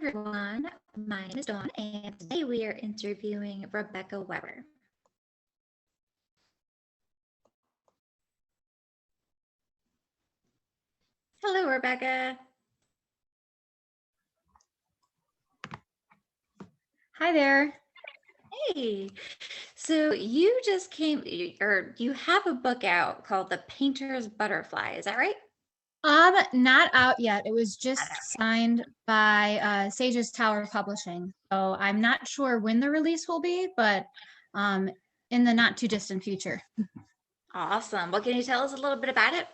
everyone. My name is Dawn, and today we are interviewing Rebecca Weber. Hello, Rebecca. Hi there. Hey. So you just came, or you have a book out called The Painter's Butterfly. Is that right? Not out yet. It was just signed by Sage's Tower Publishing. So I'm not sure when the release will be, but um, in the not too distant future. Awesome. Well, can you tell us a little bit about it?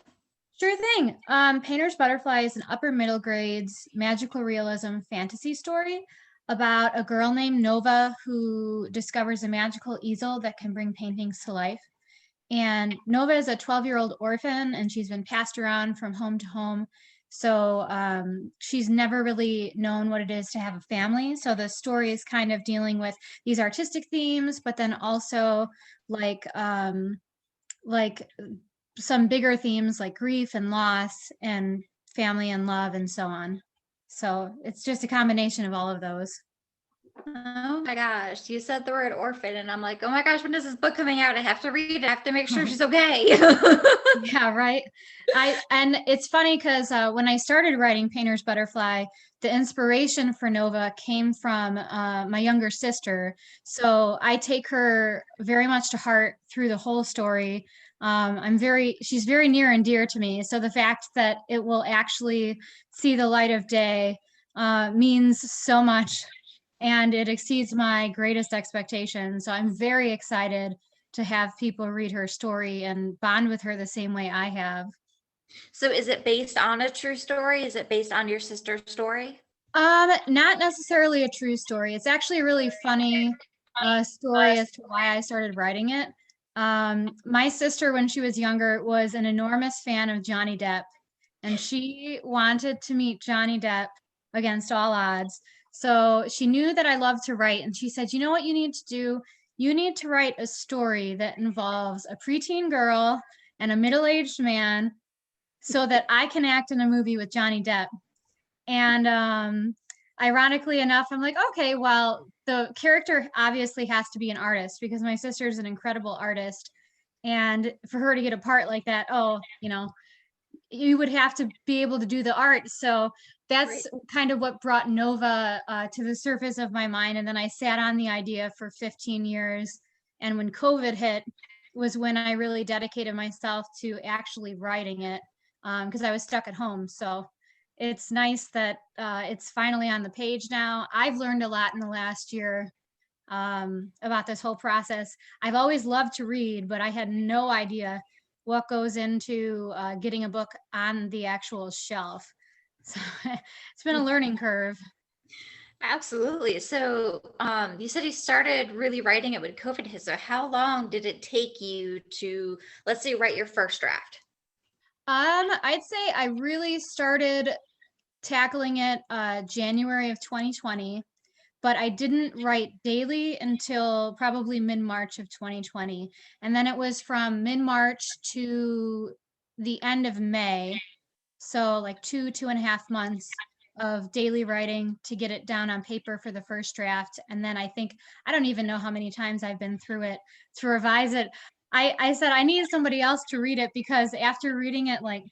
Sure thing. Painter's Butterfly is an upper middle grades magical realism fantasy story about a girl named Nova who discovers a magical easel that can bring paintings to life. And Nova is a 12-year-old orphan, and she's been passed around from home to home. So she's never really known what it is to have a family. So the story is kind of dealing with these artistic themes, but then also like like some bigger themes like grief and loss and family and love and so on. So it's just a combination of all of those. Oh my gosh, you said the word orphan, and I'm like, oh my gosh, when is this book coming out? I have to read it. I have to make sure she's okay. Yeah, right. And it's funny because when I started writing Painter's Butterfly, the inspiration for Nova came from my younger sister. So I take her very much to heart through the whole story. She's very near and dear to me. So the fact that it will actually see the light of day means so much, and it exceeds my greatest expectations. So I'm very excited to have people read her story and bond with her the same way I have. So is it based on a true story? Is it based on your sister's story? Not necessarily a true story. It's actually a really funny story as to why I started writing it. My sister, when she was younger, was an enormous fan of Johnny Depp, and she wanted to meet Johnny Depp against all odds. So she knew that I loved to write, and she said, "You know what you need to do? You need to write a story that involves a preteen girl and a middle-aged man so that I can act in a movie with Johnny Depp." And ironically enough, I'm like, okay, well, the character obviously has to be an artist because my sister's an incredible artist. And for her to get a part like that, oh, you would have to be able to do the art. So Right. that's kind of what brought Nova to the surface of my mind. And then I sat on the idea for 15 years. And when COVID hit, was when I really dedicated myself to actually writing it because I was stuck at home. So it's nice that it's finally on the page now. I've learned a lot in the last year about this whole process. I've always loved to read, but I had no idea what goes into getting a book on the actual shelf. So it's been a learning curve. Absolutely. So, you said you started really writing it when COVID hit. So, how long did it take you to, let's say, write your first draft? I'd say I really started tackling it January of 2020, but I didn't write daily until probably mid-March of 2020. And then it was from mid-March to the end of May. So like 2.5 months of daily writing to get it down on paper for the first draft. And then I don't even know how many times I've been through it to revise it. I said I need somebody else to read it because after reading it like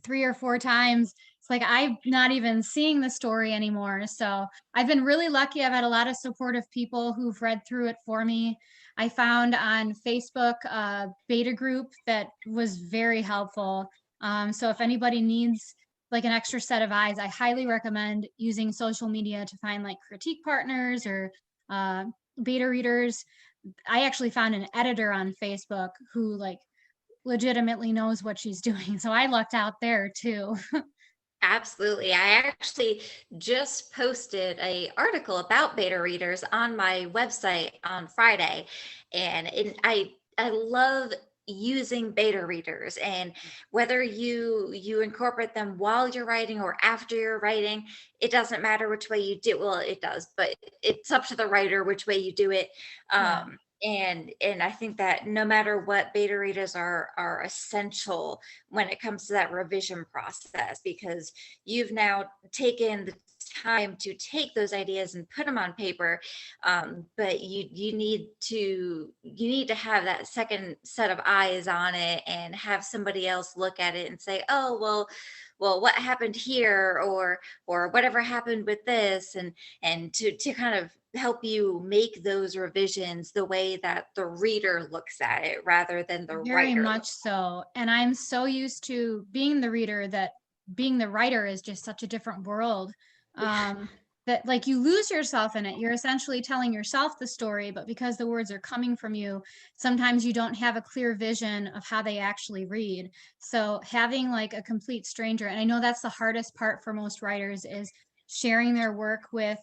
3 or 4 times, it's like I'm not even seeing the story anymore. So I've been really lucky. I've had a lot of supportive people who've read through it for me. I found on Facebook a beta group that was very helpful. So if anybody needs like an extra set of eyes, I highly recommend using social media to find like critique partners or uh, beta readers. I actually found an editor on Facebook who like legitimately knows what she's doing. So I lucked out there too. Absolutely. I actually just posted a article about beta readers on my website on Friday, and I love using beta readers, and whether you incorporate them while you're writing or after you're writing, it doesn't matter which way you do. Well, it does, but it's up to the writer which way you do it. Yeah. And I think that no matter what, beta readers are essential when it comes to that revision process, because you've now taken the time to take those ideas and put them on paper. But you need to have that second set of eyes on it and have somebody else look at it and say, oh, well, what happened here, or whatever happened with this, and to kind of help you make those revisions the way that the reader looks at it rather than the Very writer. much so. And I'm so used to being the reader that being the writer is just such a different world. Yeah. That like you lose yourself in it. You're essentially telling yourself the story, but because the words are coming from you, sometimes you don't have a clear vision of how they actually read. So having like a complete stranger, and I know that's the hardest part for most writers, is sharing their work with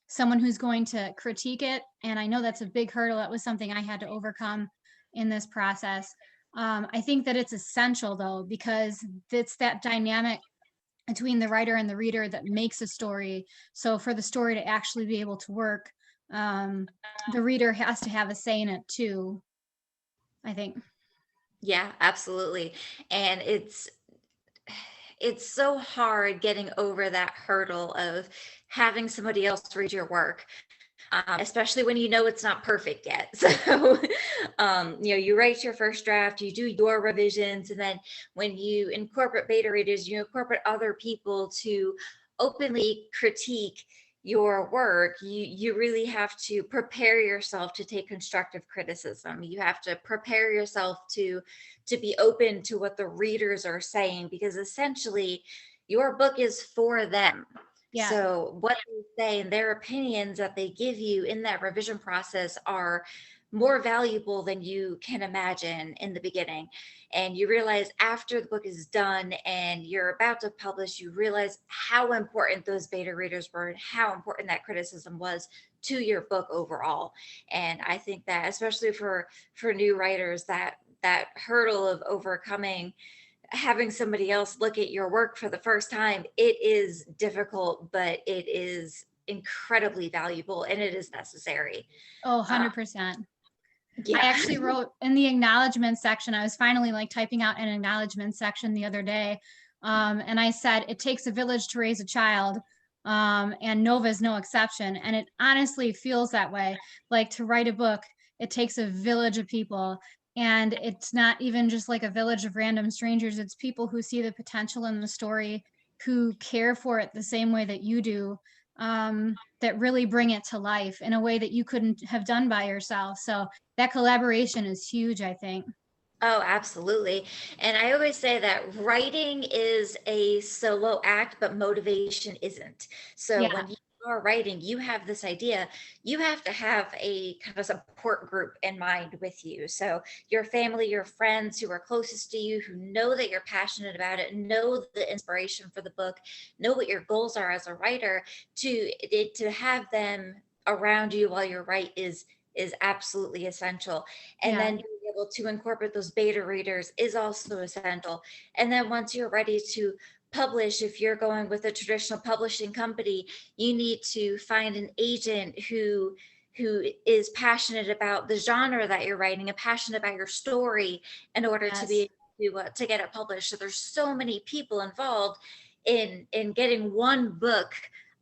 someone who's going to critique it. And I know that's a big hurdle. That was something I had to overcome in this process. I think that it's essential though, because it's that dynamic between the writer and the reader that makes a story. So for the story to actually be able to work, the reader has to have a say in it too, I think. Yeah, absolutely. And it's so hard getting over that hurdle of having somebody else read your work, especially when you know it's not perfect yet. So, you write your first draft, you do your revisions, and then when you incorporate beta readers, you incorporate other people to openly critique your work. You really have to prepare yourself to take constructive criticism. You have to prepare yourself to be open to what the readers are saying, because essentially your book is for them. Yeah. So what they say and their opinions that they give you in that revision process are more valuable than you can imagine in the beginning. And you realize after the book is done and you're about to publish, you realize how important those beta readers were and how important that criticism was to your book overall. And I think that especially for new writers, that hurdle of overcoming having somebody else look at your work for the first time, it is difficult, but it is incredibly valuable and it is necessary. Oh, Uh, 100%. I yeah. actually wrote in the acknowledgement section, I was finally like typing out an acknowledgement section the other day. And I said, it takes a village to raise a child. And Nova is no exception. And it honestly feels that way. Like to write a book, it takes a village of people. And it's not even just like a village of random strangers, it's people who see the potential in the story, who care for it the same way that you do, that really bring it to life in a way that you couldn't have done by yourself. So that collaboration is huge, I think. Oh, absolutely. And I always say that writing is a solo act, but motivation isn't. So Yeah. when you are writing, you have this idea, you have to have a kind of support group in mind with you. So your family, your friends who are closest to you, who know that you're passionate about it, know the inspiration for the book, know what your goals are as a writer, to have them around you while you write is absolutely essential. And Yeah. then being able to incorporate those beta readers is also essential. And then once you're ready to publish, if you're going with a traditional publishing company, you need to find an agent who is passionate about the genre that you're writing and passionate about your story in order to Yes. be able to get it published. So there's so many people involved in getting one book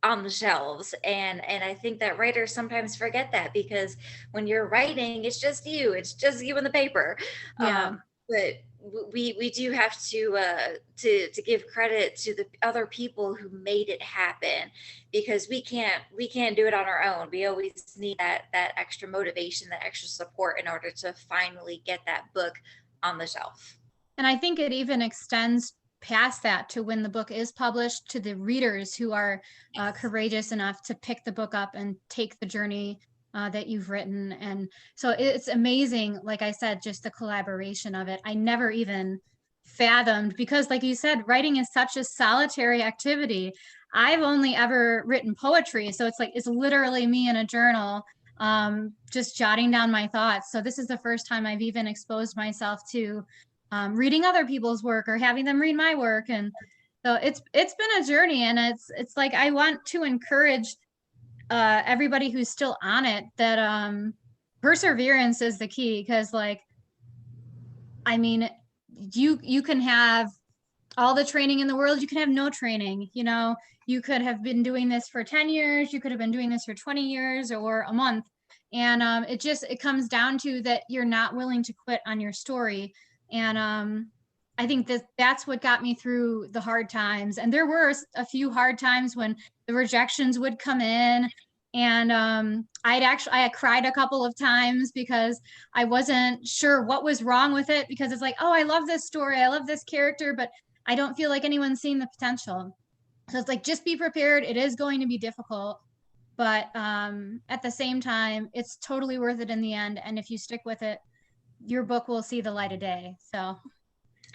on the shelves. And I think that writers sometimes forget that, because when you're writing, it's just you and the paper. Yeah. But we do have to give credit to the other people who made it happen, because we can't do it on our own. We always need that extra motivation, that extra support in order to finally get that book on the shelf. And I think it even extends past that to when the book is published to the readers who are courageous enough to pick the book up and take the journey that you've written. And so it's amazing, like I said, just the collaboration of it. I never even fathomed, because like you said, writing is such a solitary activity. I've only ever written poetry. So it's like, it's literally me in a journal, just jotting down my thoughts. So this is the first time I've even exposed myself to reading other people's work or having them read my work. And so it's been a journey, and it's like I want to encourage everybody who's still on it that perseverance is the key, because like, I mean, you can have all the training in the world, you can have no training, you know, you could have been doing this for 10 years, you could have been doing this for 20 years or a month. And it comes down to that you're not willing to quit on your story. And I think that's what got me through the hard times. And there were a few hard times when the rejections would come in. And I had cried a couple of times because I wasn't sure what was wrong with it, because it's like, oh, I love this story, I love this character, but I don't feel like anyone's seeing the potential. So it's like, just be prepared. It is going to be difficult, but at the same time, it's totally worth it in the end. And if you stick with it, your book will see the light of day. So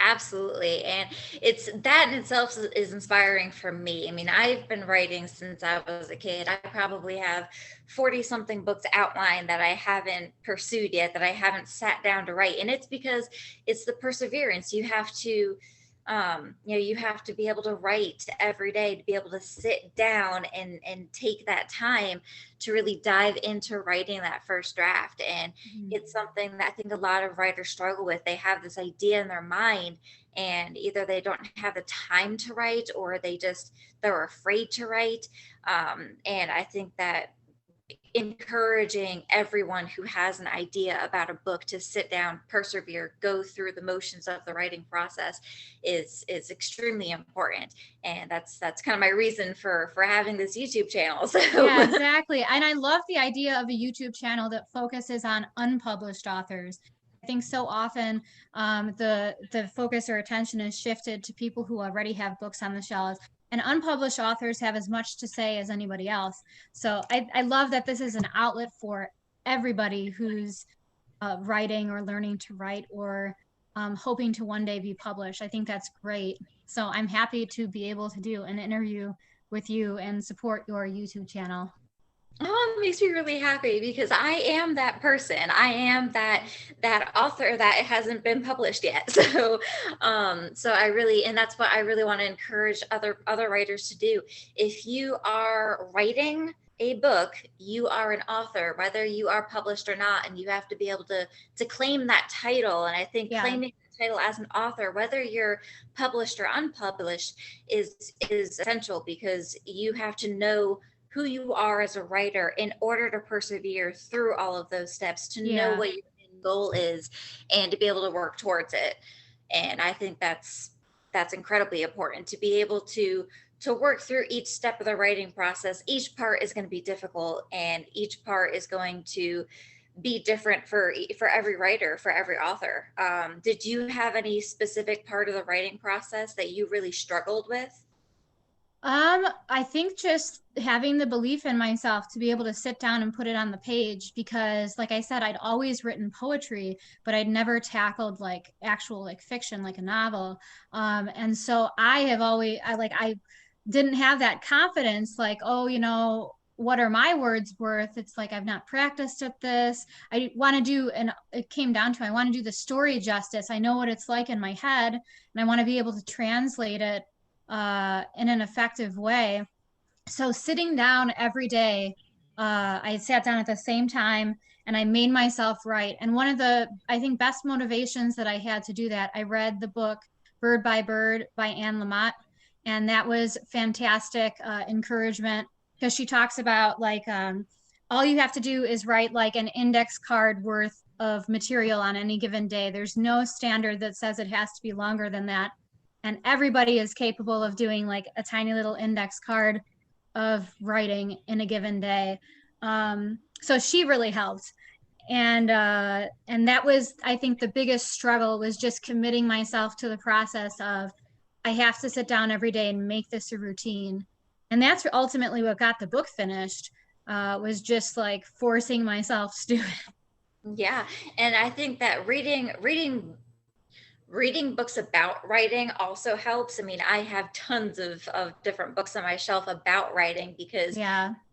Absolutely. And it's that in itself is inspiring for me. I mean, I've been writing since I was a kid. I probably have 40 something books outlined that I haven't pursued yet, that I haven't sat down to write. And it's because it's the perseverance. You have to you have to be able to write every day, to be able to sit down and take that time to really dive into writing that first draft. And it's something that I think a lot of writers struggle with. They have this idea in their mind, and either they don't have the time to write, or they're afraid to write. And I think that encouraging everyone who has an idea about a book to sit down, persevere, go through the motions of the writing process is extremely important. And that's kind of my reason for having this YouTube channel. So yeah, exactly. And I love the idea of a YouTube channel that focuses on unpublished authors. I think so often the focus or attention is shifted to people who already have books on the shelves, and unpublished authors have as much to say as anybody else. So I love that this is an outlet for everybody who's writing or learning to write, or hoping to one day be published. I think that's great. So I'm happy to be able to do an interview with you and support your YouTube channel. oh, it makes me really happy, because I am that person. I am that author that hasn't been published yet. So I really, and that's what I really want to encourage other writers to do. If you are writing a book, you are an author, whether you are published or not, and you have to be able to claim that title. And I think claiming the title as an author, whether you're published or unpublished, is essential, because you have to know who you are as a writer in order to persevere through all of those steps, to know what your end goal is, and to be able to work towards it. And I think that's incredibly important, to be able to work through each step of the writing process. Each part is going to be difficult, and each part is going to be different for every writer, for every author. Did you have any specific part of the writing process that you really struggled with? I think just having the belief in myself to be able to sit down and put it on the page, because like I said, I'd always written poetry, but I'd never tackled like actual like fiction, like a novel. And so I didn't have that confidence, like, oh, you know, what are my words worth? It's like, I've not practiced at this. I want to do, and it came down to, I want to do the story justice. I know what it's like in my head, and I want to be able to translate it in an effective way. So sitting down every day, I sat down at the same time and I made myself write. And one of the, I think, best motivations that I had to do that, I read the book Bird by Bird by Anne Lamott. And that was fantastic encouragement, because she talks about like, all you have to do is write like an index card worth of material on any given day. There's no standard that says it has to be longer than that. And everybody is capable of doing like a tiny little index card of writing in a given day. So she really helped. And that was, I think, the biggest struggle, was just committing myself to the process of, I have to sit down every day and make this a routine. And that's ultimately what got the book finished, was just like forcing myself to do it. Yeah. And I think that reading books about writing also helps. I mean, I have tons of different books on my shelf about writing, because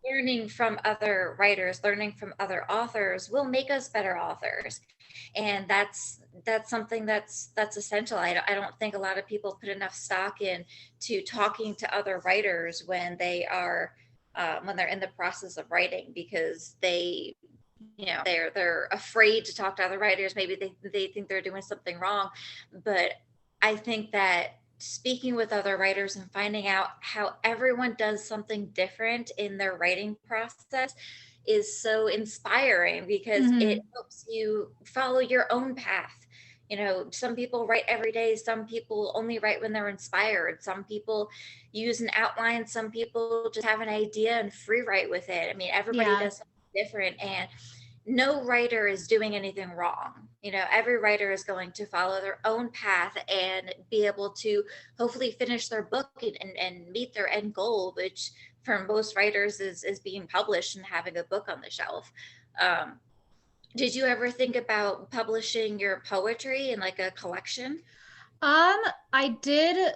learning from other writers, learning from other authors will make us better authors. And that's something that's essential. I don't think a lot of people put enough stock in to talking to other writers when they are when they're in the process of writing, because they they're afraid to talk to other writers. Maybe they think they're doing something wrong. But I think that speaking with other writers and finding out how everyone does something different in their writing process is so inspiring, because it Hmm. helps you follow your own path. Some people write every day, some people only write when they're inspired, some people use an outline, some people just have an idea and free write with it. I mean, everybody Yeah. does something different, and no writer is doing anything wrong. Every writer is going to follow their own path and be able to hopefully finish their book and meet their end goal, which for most writers is being published and having a book on the shelf. um, did you ever think about publishing your poetry in like a collection? Um, I did.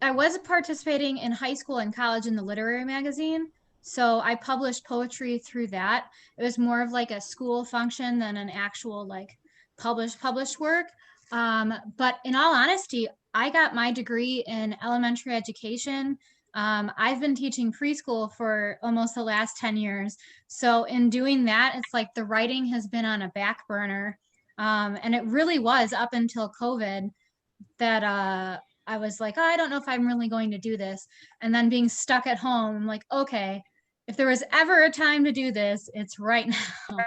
I was participating in high school and college in the literary magazine. So I published poetry through that. It was more of like a school function than an actual like published work. But in all honesty, I got my degree in elementary education. I've been teaching preschool for almost the last 10 years. So in doing that, it's like the writing has been on a back burner. And it really was up until COVID that I was like, oh, I don't know if I'm really going to do this. And then being stuck at home, I'm like, okay, if there was ever a time to do this, it's right now.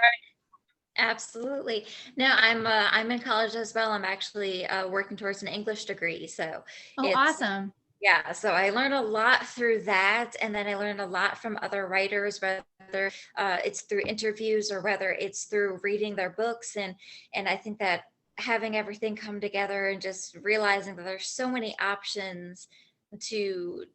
Absolutely. No, I'm in college as well. I'm actually working towards an English degree, so Oh, it's awesome. yeah. So I learned a lot through that, and then I learned a lot from other writers, whether it's through interviews or whether it's through reading their books, and I think that having everything come together and just realizing that there's so many options to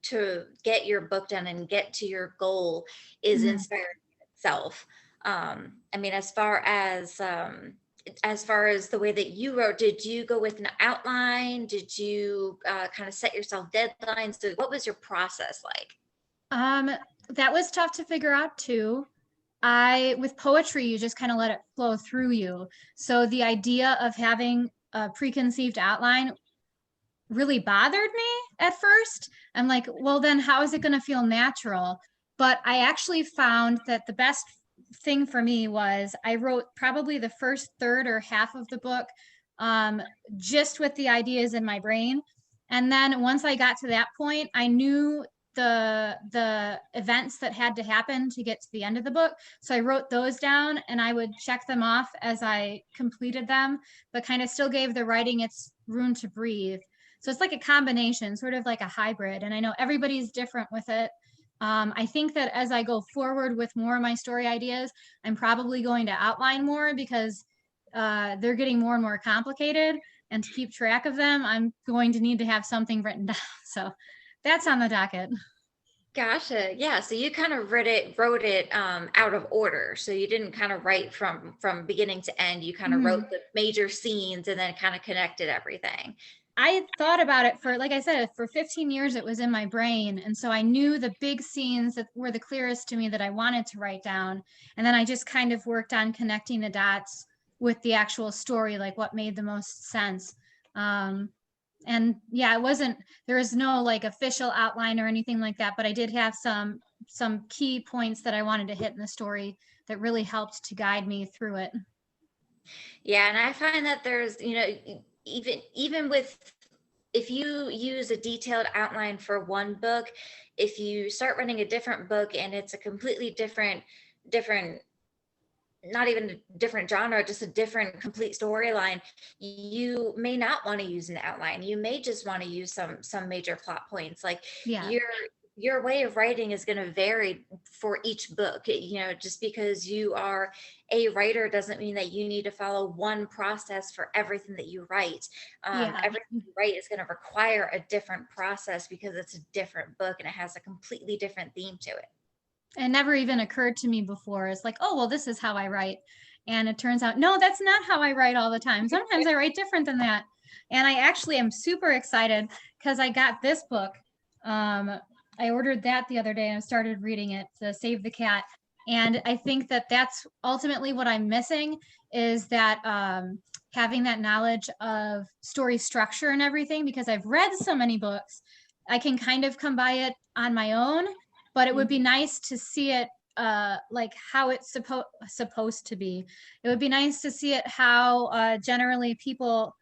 get your book done and get to your goal is Mhm. inspiring in itself. I mean, as far as the way that you wrote, did you go with an outline? Did you kind of set yourself deadlines? So what was your process like? Um, that was tough to figure out too. With poetry, you just kind of let it flow through you. So the idea of having a preconceived outline really bothered me at first. I'm like, well, then how is it going to feel natural? But I actually found that the best thing for me was I wrote probably the first third or half of the book um, just with the ideas in my brain. And then once I got to that point, I knew the events that had to happen to get to the end of the book. So I wrote those down and I would check them off as I completed them, but kind of still gave the writing its room to breathe. So it's like a combination, sort of like a hybrid. And I know everybody's different with it. I think that as I go forward with more of my story ideas, I'm probably going to outline more because they're getting more and more complicated. And to keep track of them, I'm going to need to have something written down. So that's on the docket. Gotcha. Yeah. So you kind of wrote it out of order. So you didn't kind of write from beginning to end. You kind of Mhm. wrote the major scenes and then kind of connected everything. I thought about it for, like I said, for 15 years, it was in my brain. And so I knew the big scenes that were the clearest to me that I wanted to write down. And then I just kind of worked on connecting the dots with the actual story, like what made the most sense. Um, and yeah, there was no like official outline or anything like that, but I did have some key points that I wanted to hit in the story that really helped to guide me through it. Yeah, and I find that there's, even with if you use a detailed outline for one book, if you start running a different book and it's a completely different not even a different genre, just a different complete storyline, you may not want to use an outline. You may just want to use some major plot points. Like Yeah. your way of writing is going to vary for each book. Just because you are a writer doesn't mean that you need to follow one process for everything that you write. Yeah. Everything you write is going to require a different process because it's a different book and it has a completely different theme to it. It never even occurred to me before. It's like, oh, well, this is how I write. And it turns out, no, that's not how I write all the time. Sometimes I write different than that. And I actually am super excited because I got this book. Um, I ordered that the other day and I started reading it, to Save the Cat. And I think that that's ultimately what I'm missing is that having that knowledge of story structure and everything, because I've read so many books, I can kind of come by it on my own, but it would be nice to see it like how it's supposed to be. It would be nice to see it how generally people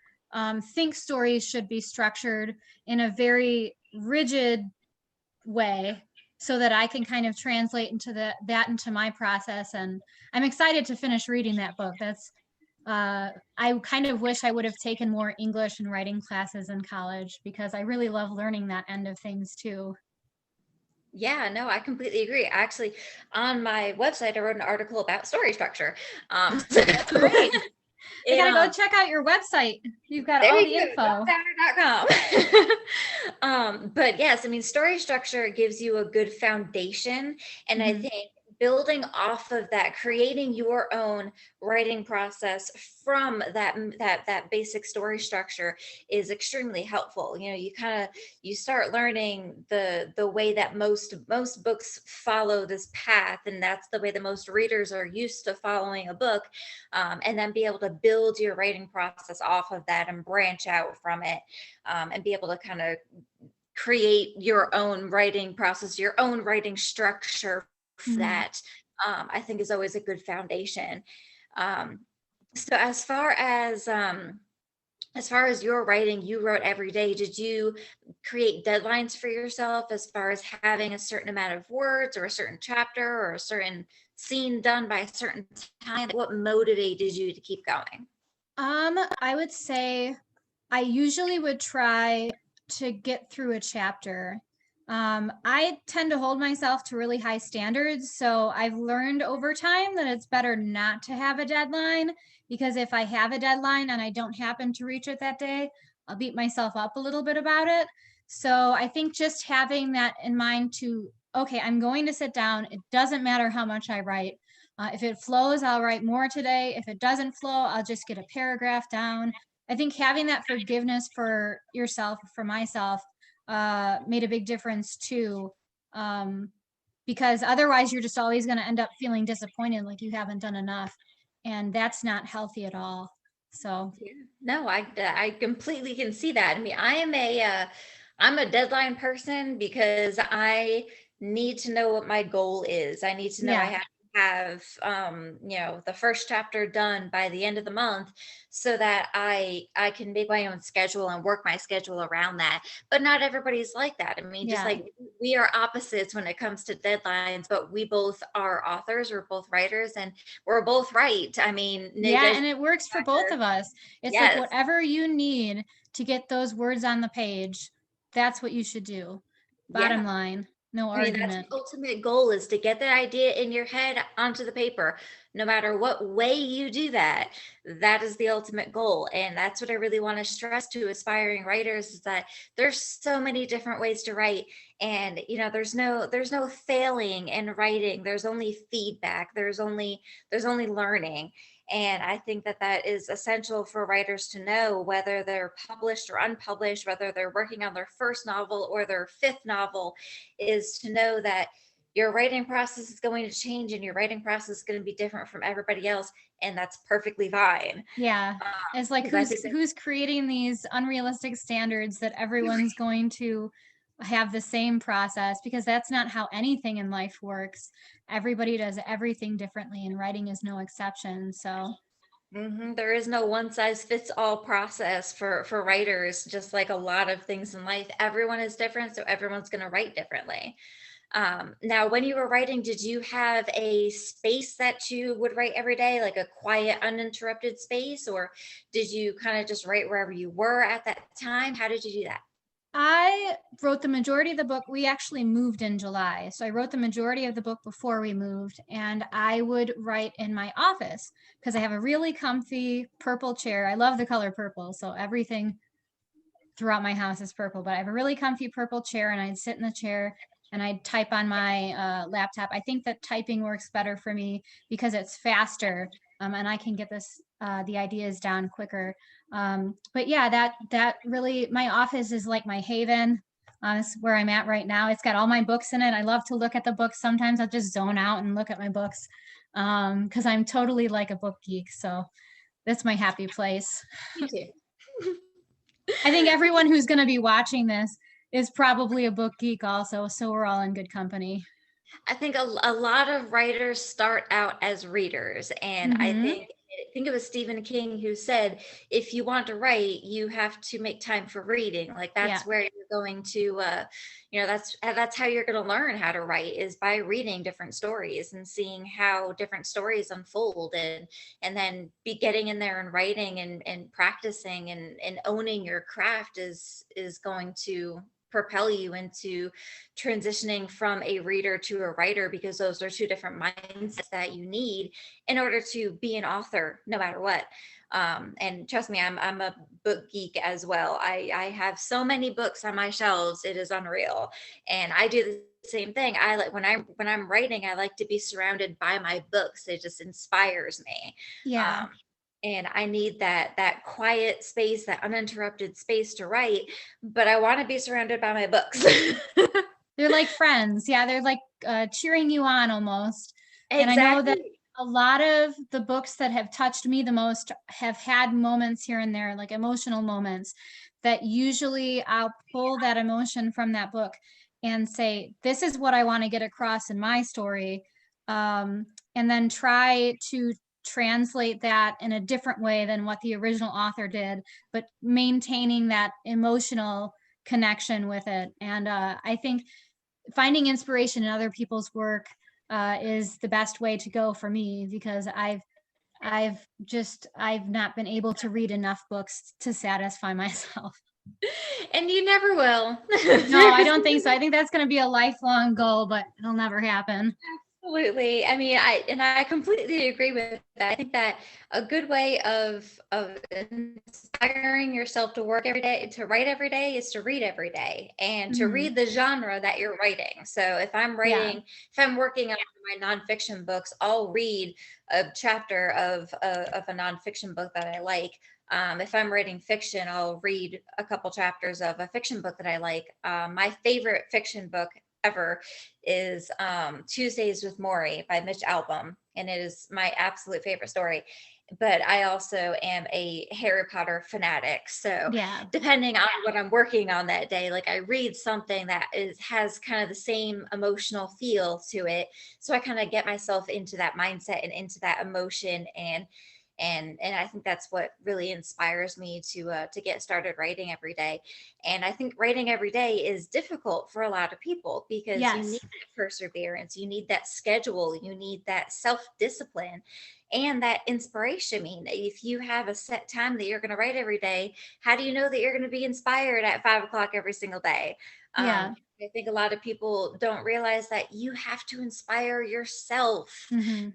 think stories should be structured in a very rigid way, so that I can kind of translate into that into my process. And I'm excited to finish reading that book. That's I kind of wish I would have taken more English and writing classes in college, because I really love learning that end of things too. Yeah, no, I completely agree. Actually, on my website, I wrote an article about story structure. So That's great. I it, gotta go check out your website. You've got there all you the info. go, but yes, I mean, story structure gives you a good foundation. And I Mhm. think building off of that, creating your own writing process from that basic story structure is extremely helpful. You know, you start learning the way that most books follow this path, and that's the way that most readers are used to following a book. And then be able to build your writing process off of that and branch out from it, and be able to kind of create your own writing process, your own writing structure Mhm. that, I think is always a good foundation. Um, so as far as your writing, you wrote every day. Did you create deadlines for yourself as far as having a certain amount of words or a certain chapter or a certain scene done by a certain time? What motivated you to keep going? I would say I usually would try to get through a chapter. I tend to hold myself to really high standards, so I've learned over time that it's better not to have a deadline, because if I have a deadline and I don't happen to reach it that day, I'll beat myself up a little bit about it. So I think just having that in mind to, okay, I'm going to sit down. It doesn't matter how much I write. If it flows, I'll write more today. If it doesn't flow, I'll just get a paragraph down. I think having that forgiveness for yourself, for myself, made a big difference too. Um, because otherwise, you're just always going to end up feeling disappointed, like you haven't done enough. And that's not healthy at all. So, Yeah. No, I completely can see that. I mean, I'm a deadline person because I need to know what my goal is. I need to know I yeah. have to have, the first chapter done by the end of the month, so that I can make my own schedule and work my schedule around that. But not everybody's like that. I mean, just Yeah. like we are opposites when it comes to deadlines, but we both are authors, we're both writers, and we're both right. I mean, it Yeah. does And it works for both matter. of us. It's like Yes. whatever you need to get those words on the page, that's what you should do. Yeah. Bottom line, no I mean, that's argument. the ultimate goal, is to get the idea in your head onto the paper. No matter what way you do that, that is the ultimate goal. And that's what I really want to stress to aspiring writers, is that there's so many different ways to write. And there's no failing in writing. There's only feedback. There's only learning. And I think that that is essential for writers to know, whether they're published or unpublished, whether they're working on their first novel or their fifth novel, is to know that your writing process is going to change, and your writing process is going to be different from everybody else. And that's perfectly fine. Yeah. It's like Because I think who's creating these unrealistic standards that everyone's going to have the same process, because that's not how anything in life works. Everybody does everything differently, and writing is no exception. So, there is no one size fits all process for writers. Just like a lot of things in life, everyone is different, so everyone's going to write differently. Now, when you were writing, did you have a space that you would write every day, like a quiet, uninterrupted space, or did you kind of just write wherever you were at that time? How did you do that? I wrote the majority of the book. We actually moved in July. So I wrote the majority of the book before we moved, and I would write in my office because I have a really comfy purple chair. I love the color purple. So everything throughout my house is purple, but I have a really comfy purple chair, and I'd sit in the chair and I'd type on my laptop. I think that typing works better for me because it's faster, and I can get the ideas down quicker. But yeah, that really, my office is like my haven. It's where I'm at right now. It's got all my books in it. I love to look at the books. Sometimes I'll just zone out and look at my books, because I'm totally like a book geek. So that's my happy place. Me too. I think everyone who's going to be watching this is probably a book geek also, so we're all in good company. I think a lot of writers start out as readers, and I Mm-hmm. think it was Stephen King who said, if you want to write, you have to make time for reading. Like Yeah. that's where you're going to, that's how you're going to learn how to write, is by reading different stories and seeing how different stories unfold, and then be getting in there and writing and practicing and owning your craft is going to propel you into transitioning from a reader to a writer, because those are two different mindsets that you need in order to be an author no matter what. And trust me, I'm a book geek as well. I have so many books on my shelves, it is unreal. And I do the same thing. I like when I'm writing, I like to be surrounded by my books. It just inspires me. Yeah. And I need that quiet space, that uninterrupted space to write, but I want to be surrounded by my books. They're like friends. Yeah, they're like cheering you on almost. And I know that Exactly. a lot of the books that have touched me the most have had moments here and there, like emotional moments, that usually I'll pull that emotion from that book and say, this is what I want to get across in my story. Um, and then try to translate that in a different way than what the original author did, but maintaining that emotional connection with it. And I think finding inspiration in other people's work is the best way to go for me, because I've not been able to read enough books to satisfy myself. And you never will. No, I don't think so. I think that's going to be a lifelong goal, but it'll never happen. Absolutely. I mean, I completely agree with that. I think that a good way of inspiring yourself to work every day, to write every day, is to read every day and to Mhm. read the genre that you're writing. So Yeah. if I'm working on my nonfiction books, I'll read a chapter of a nonfiction book that I like. If I'm writing fiction, I'll read a couple chapters of a fiction book that I like. My favorite fiction book ever is Tuesdays with Maury by Mitch Albom, and it is my absolute favorite story. But I also am a Harry Potter fanatic. So Yeah. depending on what I'm working on that day, like I read something that has kind of the same emotional feel to it. So I kind of get myself into that mindset and into that emotion, and I think that's what really inspires me to get started writing every day. And I think writing every day is difficult for a lot of people because you need Yes. that perseverance, you need that schedule, you need that self discipline, and that inspiration. I mean, if you have a set time that you're going to write every day, how do you know that you're going to be inspired at 5 o'clock every single day? Yeah. I think a lot of people don't realize that you have to inspire yourself. Hmm.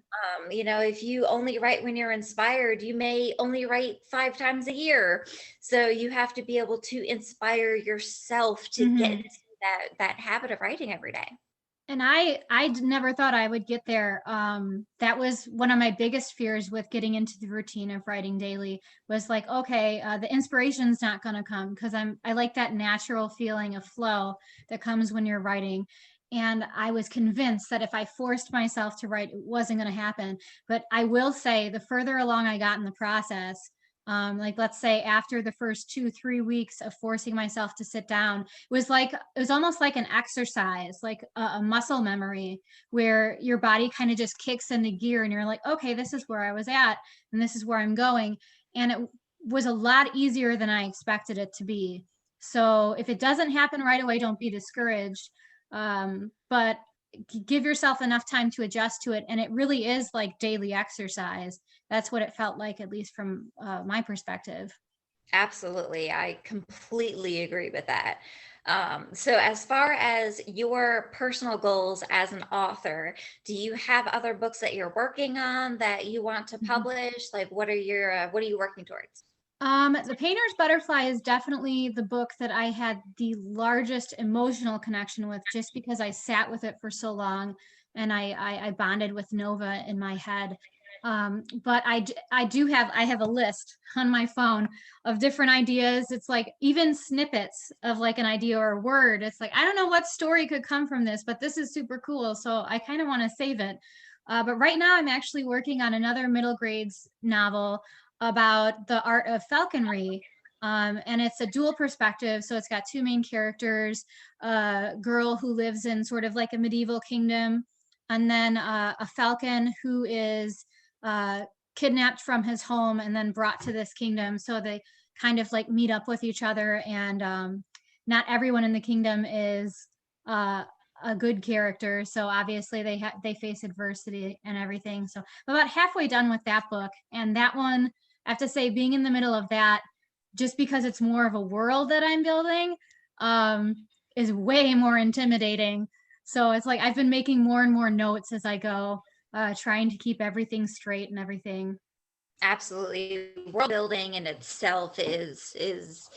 If you only write when you're inspired, you may only write 5 times a year. So you have to be able to inspire yourself to get Hmm. into that habit of writing every day. And never thought I would get there. That was one of my biggest fears with getting into the routine of writing daily, was like, okay, the inspiration's not going to come, because I like that natural feeling of flow that comes when you're writing. And I was convinced that if I forced myself to write, it wasn't going to happen. But I will say, the further along I got in the process, like let's say after the first 2, 3 weeks of forcing myself to sit down, it was almost like an exercise, like a muscle memory, where your body kind of just kicks into gear and you're like, okay, this is where I was at and this is where I'm going. And it was a lot easier than I expected it to be. So if it doesn't happen right away, don't be discouraged. But give yourself enough time to adjust to it. And it really is like daily exercise. That's what it felt like, at least from my perspective. Absolutely. I completely agree with that. So, as far as your personal goals as an author, do you have other books that you're working on that you want to Mhm. publish? Like, what are you working towards? The Painter's Butterfly is definitely the book that I had the largest emotional connection with, just because I sat with it for so long and I bonded with Nova in my head. But I have a list on my phone of different ideas. It's like even snippets of like an idea or a word. It's like, I don't know what story could come from this, but this is super cool. So I kind of want to save it. But right now I'm actually working on another middle grades novel about the art of falconry. And it's a dual perspective. So it's got two main characters, a girl who lives in sort of like a medieval kingdom, and then a falcon who is kidnapped from his home and then brought to this kingdom. So they kind of like meet up with each other, and not everyone in the kingdom is a good character. So obviously they face adversity and everything. So I'm about halfway done with that book, and that one, I have to say, being in the middle of that, just because it's more of a world that I'm building, is way more intimidating. So it's like I've been making more and more notes as I go, trying to keep everything straight and everything. Absolutely. World building in itself is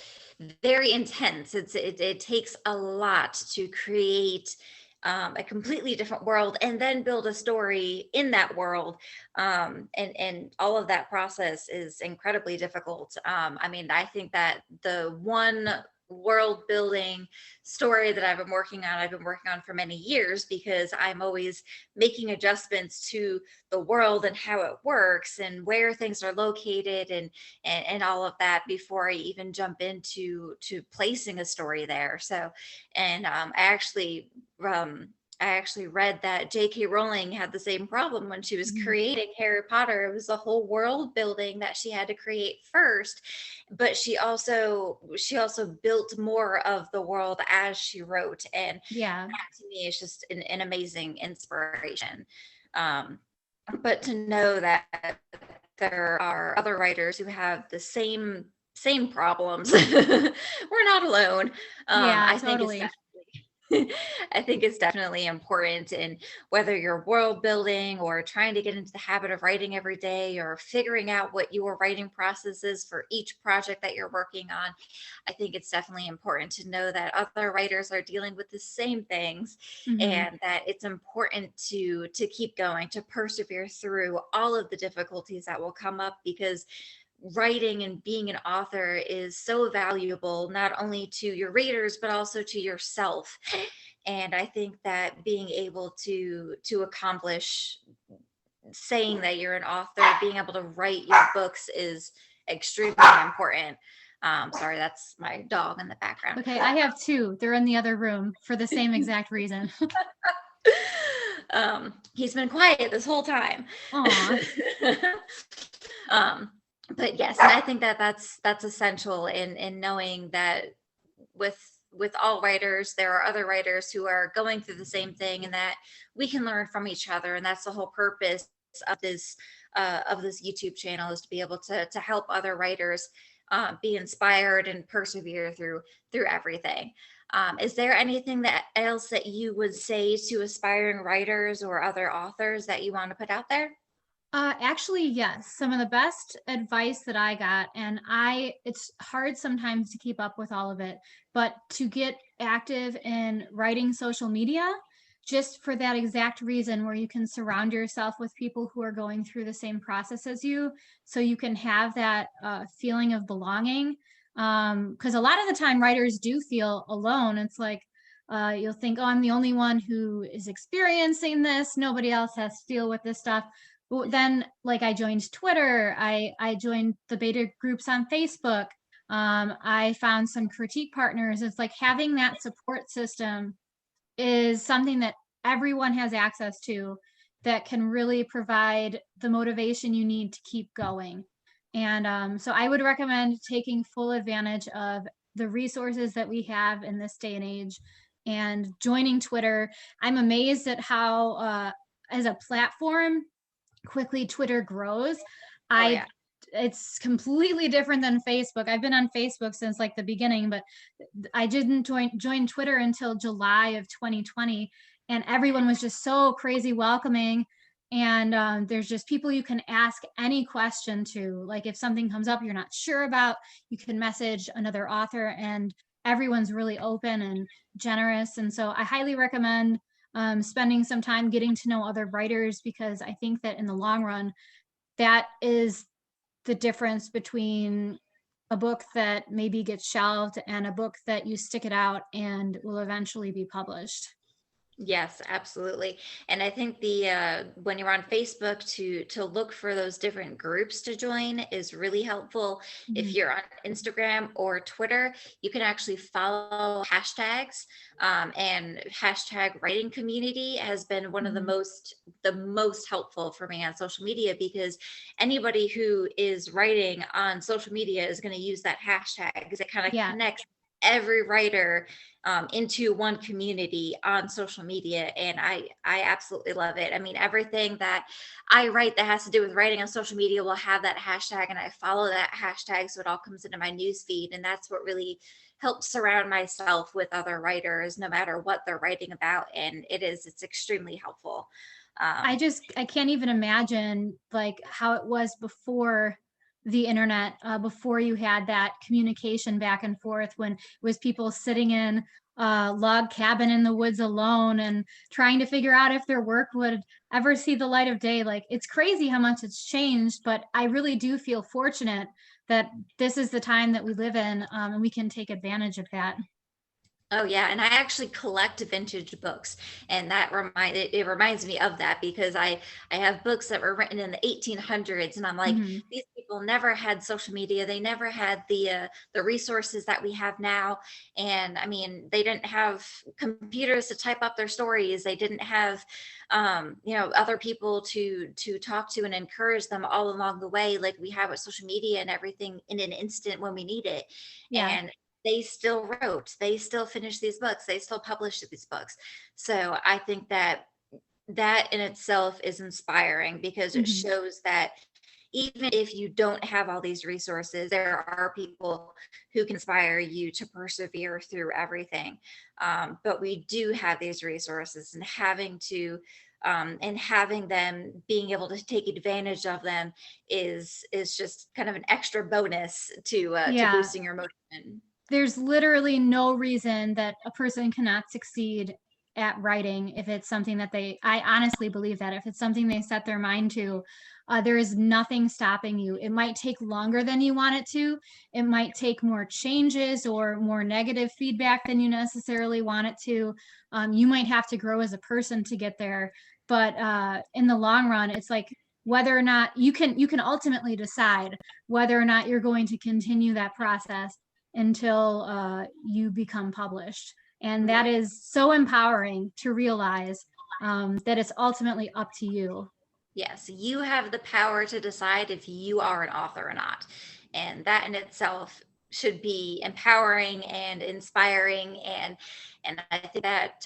very intense. It takes a lot to create a completely different world and then build a story in that world. And all of that process is incredibly difficult. I mean, I think that the one world building story that I've been working on for many years, because I'm always making adjustments to the world and how it works and where things are located, and all of that before I even jump into placing a story there. So, and I actually read that J.K. Rowling had the same problem when she was Mhm. creating Harry Potter. It was the whole world building that she had to create first, but she also built more of the world as she wrote, and Yeah. that to me is just an amazing inspiration. Um, but to know that there are other writers who have the same problems, we're not alone. Yeah, I think it's totally. definitely I think it's definitely important. And whether you're world building or trying to get into the habit of writing every day, or figuring out what your writing process is for each project that you're working on, I think it's definitely important to know that other writers are dealing with the same things, Hmm. and that it's important to keep going, to persevere through all of the difficulties that will come up, because writing and being an author is so valuable, not only to your readers but also to yourself. And I think that being able to accomplish saying that you're an author, being able to write your books, is extremely important. Sorry, that's my dog in the background. Okay, I have two. They're in the other room for the same exact reason. He's been quiet this whole time. Aw. um, but yes, and I think that that's essential in knowing that with all writers, there are other writers who are going through the same thing, and that we can learn from each other. And that's the whole purpose of this YouTube channel, is to be able to help other writers be inspired and persevere through everything. Is there anything that else that you would say to aspiring writers or other authors that you want to put out there? Actually, yes. Some of the best advice that I got, and it's hard sometimes to keep up with all of it, but to get active in writing social media, just for that exact reason, where you can surround yourself with people who are going through the same process as you, so you can have that feeling of belonging. Because a lot of the time, writers do feel alone. It's like, you'll think, oh, I'm the only one who is experiencing this. Nobody else has to deal with this stuff. But then, like, I joined Twitter, I joined the beta groups on Facebook. I found some critique partners. It's like having that support system is something that everyone has access to, that can really provide the motivation you need to keep going. And so I would recommend taking full advantage of the resources that we have in this day and age, and joining Twitter. I'm amazed at how, as a platform, quickly Twitter grows. Oh I yeah. It's completely different than Facebook. I've been on Facebook since like the beginning, but I didn't join Twitter until July of 2020, and everyone was just so crazy welcoming. And there's just people you can ask any question to. Like if something comes up you're not sure about, you can message another author, and everyone's really open and generous. And so I highly recommend spending some time getting to know other writers, because I think that in the long run, that is the difference between a book that maybe gets shelved and a book that you stick it out and will eventually be published. Yes, absolutely. And I think the when you're on Facebook to look for those different groups to join is really helpful. If Mhm. you're on Instagram or Twitter, you can actually follow hashtags, and hashtag writing community has been one of Mhm. the most helpful for me on social media, because anybody who is writing on social media is going to use that hashtag because it kind of Yeah. connects every writer into one community on social media. And I absolutely love it. I mean, everything that I write that has to do with writing on social media will have that hashtag, and I follow that hashtag so it all comes into my news feed. And that's what really helps surround myself with other writers, no matter what they're writing about. And it's extremely helpful. um, I can't even imagine like how it was before the internet, before you had that communication back and forth, when it was people sitting in a log cabin in the woods alone and trying to figure out if their work would ever see the light of day. Like, it's crazy how much it's changed, but I really do feel fortunate that this is the time that we live in, and we can take advantage of that. Oh yeah, and I actually collect vintage books, and it reminds me of that, because I have books that were written in the 1800s, and I'm like, Mhm. these people never had social media, they never had the resources that we have now. And I mean, they didn't have computers to type up their stories, they didn't have other people to talk to and encourage them all along the way, like we have with social media and everything in an instant when we need it. Yeah. And they still wrote, they still finished these books, they still published these books. So I think that that in itself is inspiring, because it Mhm. shows that even if you don't have all these resources, there are people who can inspire you to persevere through everything. But we do have these resources, and having them, being able to take advantage of them is just kind of an extra bonus to Yeah. boosting your motivation. There's literally no reason that a person cannot succeed at writing if it's something that I honestly believe that if it's something they set their mind to, there is nothing stopping you. It might take longer than you want it to. It might take more changes or more negative feedback than you necessarily want it to. You might have to grow as a person to get there. But in the long run, it's like whether or not you can ultimately decide whether or not you're going to continue that process until you become published. And that Right. is so empowering to realize that it's ultimately up to you. Yes, you have the power to decide if you are an author or not. And that in itself should be empowering and inspiring. And I think that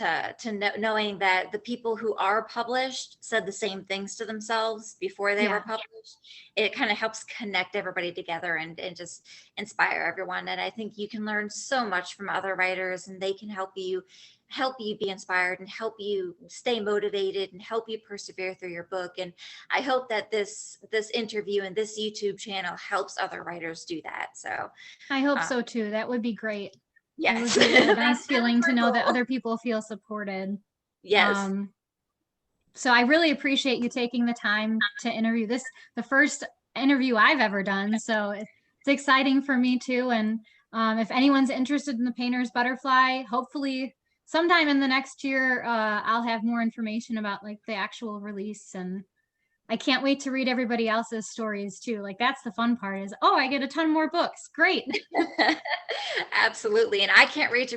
knowing that the people who are published said the same things to themselves before they were Yeah. published, it kind of helps connect everybody together and just inspire everyone. And I think you can learn so much from other writers, and they can help you be inspired and help you stay motivated and help you persevere through your book. And I hope that this interview and this YouTube channel helps other writers do that. So I hope uh, so too. That would be great. It would yes, be a nice that's kind of feeling to my know that goal. other people feel supported. Yes. Um, so I really appreciate you taking the time to interview this, the first interview I've ever done. So it's exciting for me too. And if anyone's interested in the Painter's Butterfly, hopefully sometime in the next year, I'll have more information about like the actual release. And I can't wait to read everybody else's stories too. Like, that's the fun part is, oh, I get a ton more books. Great. Absolutely. And I can't wait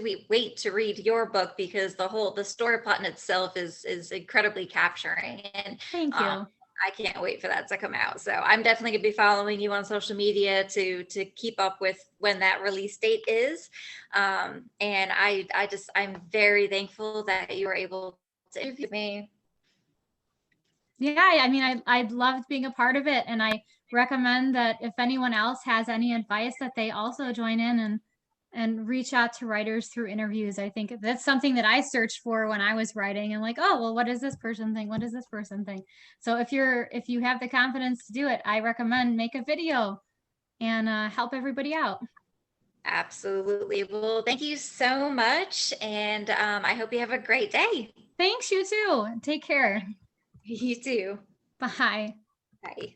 to read your book, because the story plot in itself is incredibly capturing. And Thank um, you. I can't wait for that to come out. So I'm definitely gonna be following you on social media to keep up with when that release date is. And I'm very thankful that you were able to interview me. Yeah, I mean, I loved being a part of it, and I recommend that if anyone else has any advice, that they also join in and reach out to writers through interviews. I think that's something that I searched for when I was writing. And like, oh, well, what does this person think? What does this person think? So if you have the confidence to do it, I recommend make a video and help everybody out. Absolutely. Well, thank you so much. And I hope you have a great day. Thanks, you too. Take care. You too. Bye. Bye.